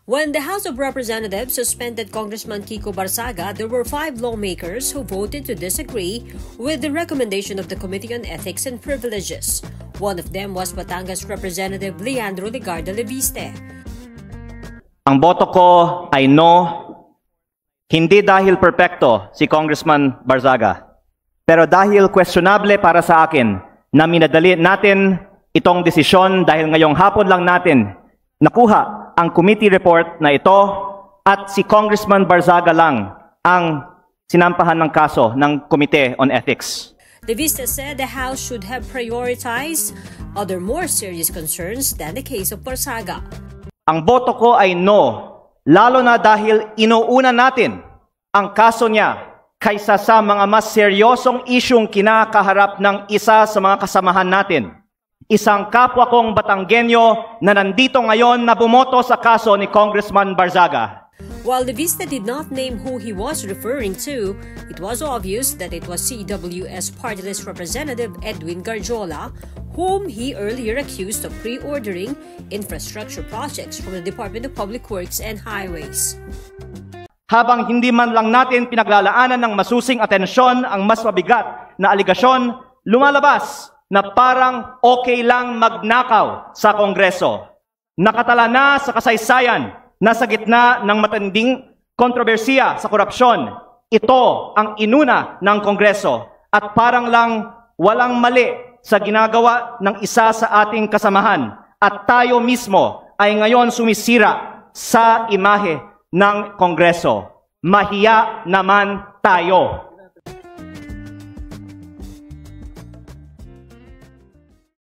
When the House of Representatives suspended Congressman Kiko Barzaga, there were 5 lawmakers who voted to disagree with the recommendation of the Committee on Ethics and Privileges. One of them was Batangas Representative Leandro Legarda Leviste. Ang boto ko ay no, hindi dahil perpekto si Congressman Barzaga, pero dahil questionable para sa akin na minadali natin itong desisyon dahil ngayong hapon lang natin nakuha ang committee report na ito at si Congressman Barzaga lang ang sinampahan ng kaso ng Committee on Ethics. Leviste said the House should have prioritized other more serious concerns than the case of Barzaga. Ang boto ko ay no, lalo na dahil inuuna natin ang kaso niya kaysa sa mga mas seryosong isyong kinakaharap ng isa sa mga kasamahan natin. Isang kapwa kong Batanggenyo na nandito ngayon na bumoto sa kaso ni Congressman Barzaga. While Leviste did not name who he was referring to, it was obvious that it was CWS Party List Representative Edwin Garjola, whom he earlier accused of pre-ordering infrastructure projects from the Department of Public Works and Highways. Habang hindi man lang natin pinaglalaanan ng masusing atensyon ang mas mabigat na aligasyon, lumalabas na parang okay lang magnakaw sa Kongreso. Nakatala na sa kasaysayan na sa gitna ng matinding kontrobersiya sa korupsyon, ito ang inuna ng Kongreso at parang lang walang mali sa ginagawa ng isa sa ating kasamahan at tayo mismo ay ngayon sumisira sa imahe ng Kongreso. Mahiya naman tayo.